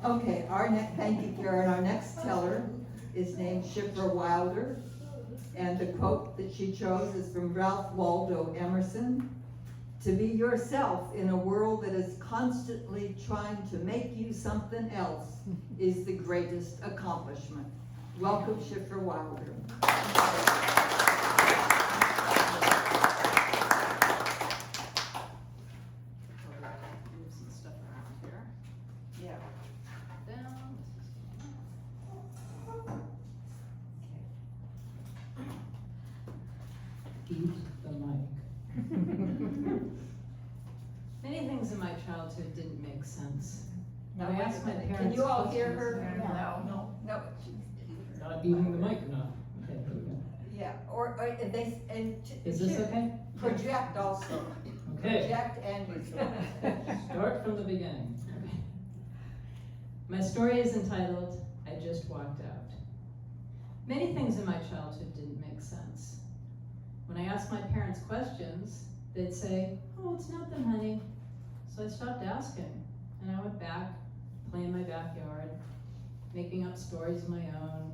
Okay, thank you, Karen. Our next teller is named Shifra Wylder. And the quote that she chose is from Ralph Waldo Emerson. To be yourself in a world that is constantly trying to make you something else is the greatest accomplishment. Welcome, Shifra Wylder. Move some stuff around here. Yeah. Down. Eat the mic. Many things in my childhood didn't make sense. Now, I asked my parents. Can you all hear her? No. No. Not eating the mic enough. Okay, there we go. Yeah, or they, and. Is this okay? Project also. Okay. Project and use. Start from the beginning. Okay. My story is entitled, I Just Walked Out. Many things in my childhood didn't make sense. When I asked my parents questions, they'd say, oh, it's nothing, honey. So I stopped asking, and I went back, play in my backyard, making up stories of my own,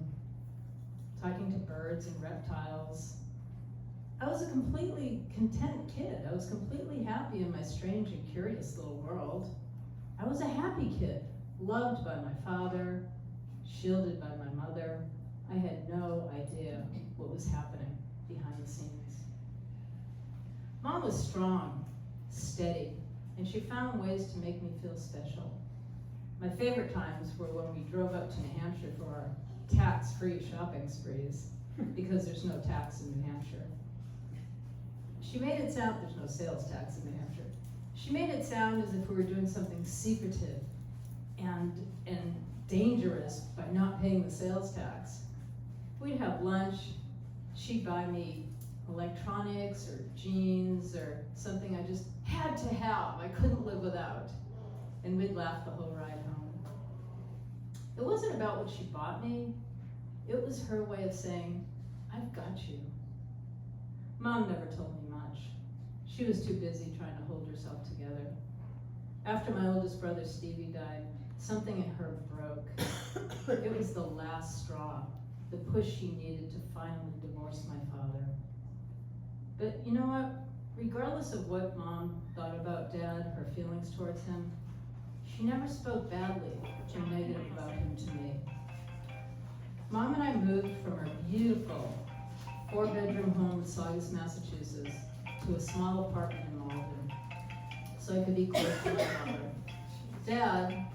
talking to birds and reptiles. I was a completely content kid. I was completely happy in my strange and curious little world. I was a happy kid, loved by my father, shielded by my mother. I had no idea what was happening behind the scenes. Mom was strong, steady, and she found ways to make me feel special. My favorite times were when we drove up to New Hampshire for our tax-free shopping sprees, because there's no tax in New Hampshire. She made it sound, there's no sales tax in New Hampshire. She made it sound as if we were doing something secretive and dangerous by not paying the sales tax. We'd have lunch, she'd buy me electronics or jeans or something I just had to have, I couldn't live without. And we'd laugh the whole ride home. It wasn't about what she bought me, it was her way of saying, I've got you. Mom never told me much. She was too busy trying to hold herself together. After my oldest brother Stevie died, something in her broke. It was the last straw, the push she needed to finally divorce my father. But you know what? Regardless of what Mom thought about Dad, her feelings towards him, she never spoke badly or negative about him to me. Mom and I moved from our beautiful 4-bedroom home in Saugus, Massachusetts, to a small apartment in Malden, so I could be close to my father. Dad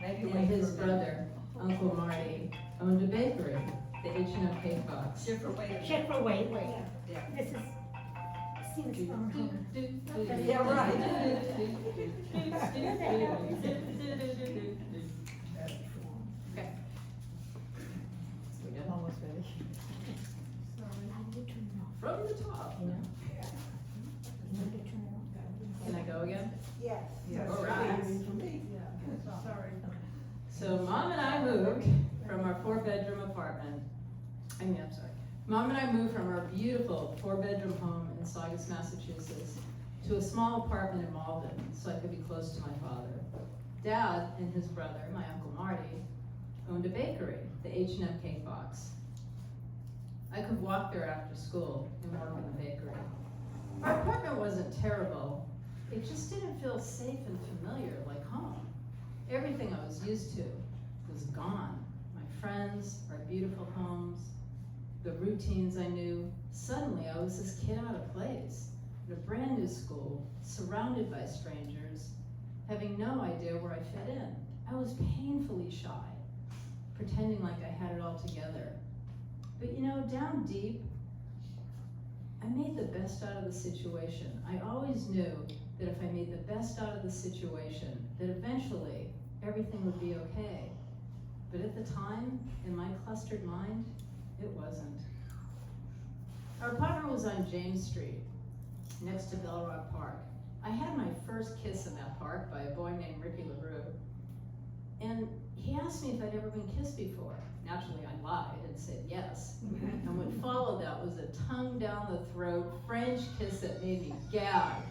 and his brother, Uncle Marty, owned a bakery, the H&M Cake Box. Shifra Wylder. Shifra Wylder. Yeah. This is, seems from home. Yeah, right. Okay. We good? Almost ready. From the top. Can I go again? Yes. Yes. All right. Sorry. So Mom and I moved from our 4-bedroom apartment. I'm sorry. Mom and I moved from our beautiful 4-bedroom home in Saugus, Massachusetts, to a small apartment in Malden, so I could be close to my father. Dad and his brother, my Uncle Marty, owned a bakery, the H&M Cake Box. I could walk there after school and work in the bakery. Our apartment wasn't terrible. It just didn't feel safe and familiar like home. Everything I was used to was gone. My friends, our beautiful homes, the routines I knew. Suddenly I was this kid out of place, at a brand new school, surrounded by strangers, having no idea where I fit in. I was painfully shy, pretending like I had it all together. But you know, down deep, I made the best out of the situation. I always knew that if I made the best out of the situation, that eventually everything would be okay. But at the time, in my clustered mind, it wasn't. Our apartment was on James Street, next to Bell Rock Park. I had my first kiss in that park by a boy named Ricky LaRue. And he asked me if I'd ever been kissed before. Naturally, I lied and said yes. And what followed that was a tongue down the throat French kiss that made me gag.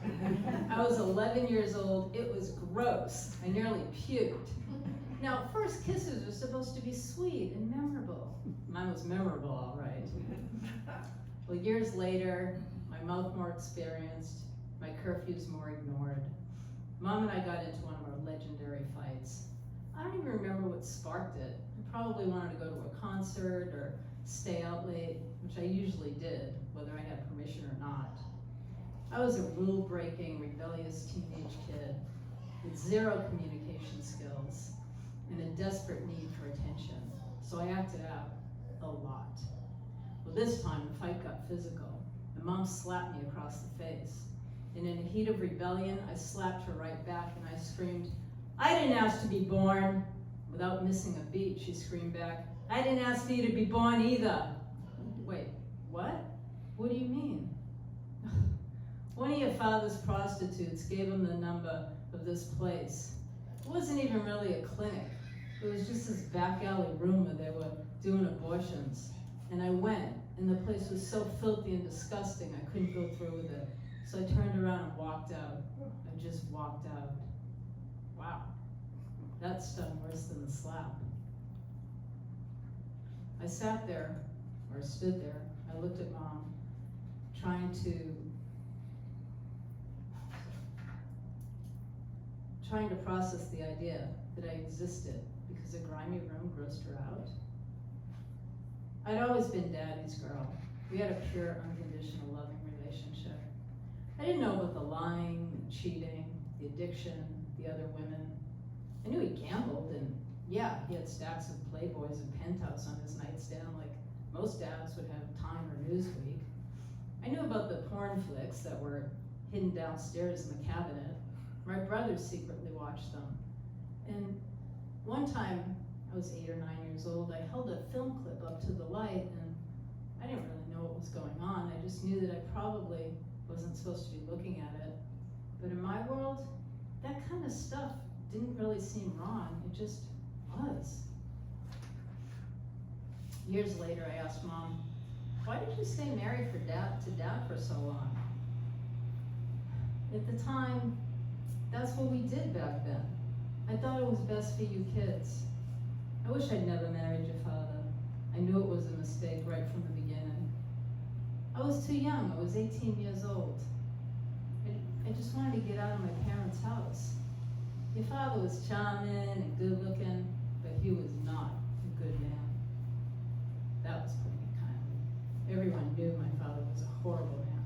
I was 11 years old. It was gross. I nearly puked. Now, first kisses are supposed to be sweet and memorable. Mine was memorable, all right. Well, years later, my mouth more experienced, my curfews more ignored. Mom and I got into one of our legendary fights. I don't even remember what sparked it. I probably wanted to go to a concert or stay out late, which I usually did, whether I had permission or not. I was a rule-breaking, rebellious teenage kid with zero communication skills and a desperate need for attention, so I acted out a lot. Well, this time the fight got physical, and Mom slapped me across the face. And in a heat of rebellion, I slapped her right back and I screamed, "I didn't ask to be born." Without missing a beat, she screamed back, "I didn't ask for you to be born either." Wait, what? What do you mean? One of your father's prostitutes gave him the number of this place. It wasn't even really a clinic. It was just this back alley room where they were doing abortions. And I went, and the place was so filthy and disgusting I couldn't go through with it. So I turned around and walked out. I just walked out. Wow, that stung worse than the slap. I sat there, or stood there. I looked at Mom, trying to process the idea that I existed because a grimy room grossed her out. I'd always been Daddy's girl. We had a pure, unconditional, loving relationship. I didn't know about the lying, the cheating, the addiction, the other women. I knew he gambled, and yeah, he had stacks of Playboys and Penthouse on his nightstand like most dads would have Time or Newsweek. I knew about the porn flicks that were hidden downstairs in the cabinet. My brothers secretly watched them. And one time, I was 8 or 9 years old, I held a film clip up to the light, and I didn't really know what was going on. I just knew that I probably wasn't supposed to be looking at it. But in my world, that kind of stuff didn't really seem wrong. It just was. Years later, I asked Mom, "Why did you stay married to Dad for so long?" At the time, that's what we did back then. I thought it was best for you kids. I wish I'd never married your father. I knew it was a mistake right from the beginning. I was too young. I was 18 years old. I just wanted to get out of my parents' house. Your father was charming and good looking, but he was not a good man. That was putting it kindly. Everyone knew my father was a horrible man.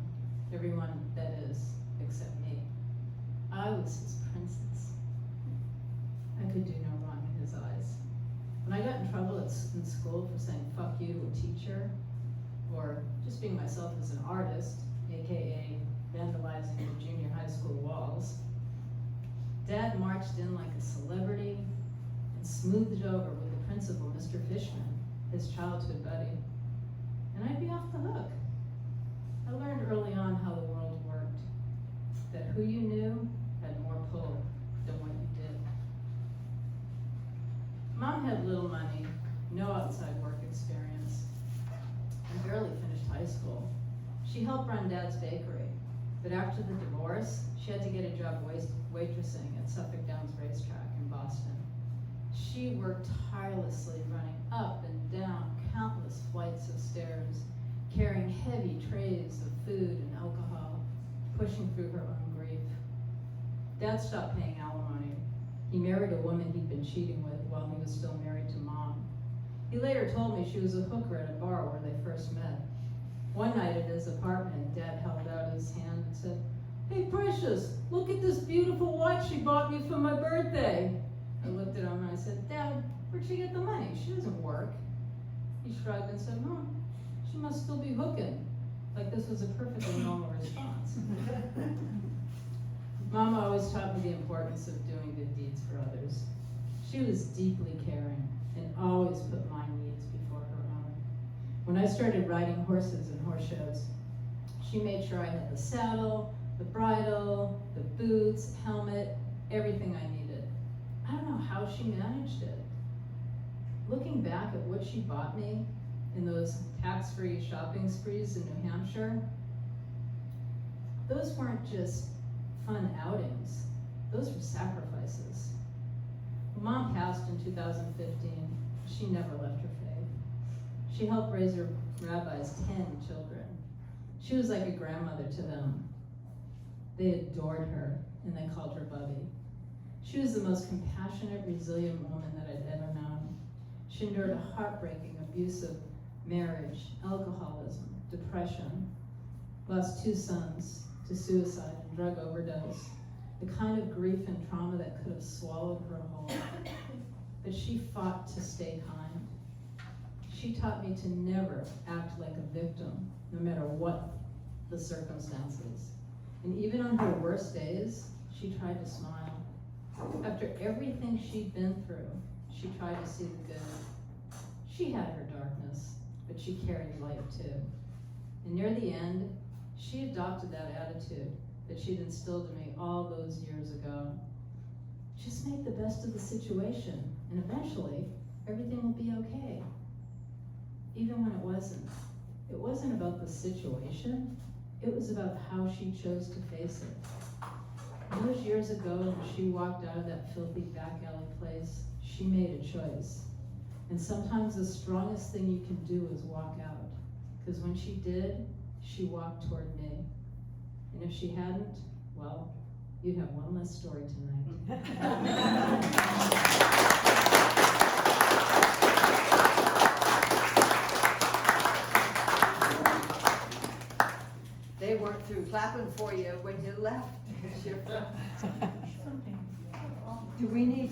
Everyone, that is, except me. I was his princess. I could do no wrong in his eyes. When I got in trouble in school for saying "fuck you" to a teacher, or just being myself as an artist, aka vandalizing the junior high school walls, Dad marched in like a celebrity and smoothed it over with the principal, Mr. Fishman, his childhood buddy, and I'd be off the hook. I learned early on how the world worked, that who you knew had more pull than what you did. Mom had little money, no outside work experience, and barely finished high school. She helped run Dad's bakery, but after the divorce, she had to get a job waitressing at Suffolk Downs Racetrack in Boston. She worked tirelessly, running up and down countless flights of stairs, carrying heavy trays of food and alcohol, pushing through her own grief. Dad stopped paying alimony. He married a woman he'd been cheating with while he was still married to Mom. He later told me she was a hooker at a bar where they first met. One night at his apartment, Dad held out his hand and said, "Hey, Precious, look at this beautiful watch she bought me for my birthday." I looked at him and I said, "Dad, where'd she get the money? She doesn't work." He shrugged and said, "Mom, she must still be hooking." Like this was a perfectly normal response. Mom always taught me the importance of doing good deeds for others. She was deeply caring and always put my needs before her own. When I started riding horses in horse shows, she made sure I had the saddle, the bridle, the boots, helmet, everything I needed. I don't know how she managed it. Looking back at what she bought me in those tax-free shopping sprees in New Hampshire, those weren't just fun outings. Those were sacrifices. Mom passed in 2015. She never left her faith. She helped raise her rabbi's 10 children. She was like a grandmother to them. They adored her, and they called her Bubby. She was the most compassionate, resilient woman that I'd ever known. She endured a heartbreaking, abusive marriage, alcoholism, depression, lost 2 sons to suicide and drug overdose, the kind of grief and trauma that could have swallowed her whole. But she fought to stay kind. She taught me to never act like a victim, no matter what the circumstances. And even on her worst days, she tried to smile. After everything she'd been through, she tried to see the good. She had her darkness, but she carried light too. And near the end, she adopted that attitude that she'd instilled in me all those years ago. Just make the best of the situation, and eventually, everything will be okay. Even when it wasn't. It wasn't about the situation, it was about how she chose to face it. And those years ago, when she walked out of that filthy back alley place, she made a choice. And sometimes the strongest thing you can do is walk out. Because when she did, she walked toward me. And if she hadn't, well, you'd have one less story tonight. They weren't through clapping for you when you left, Shifra. Do we need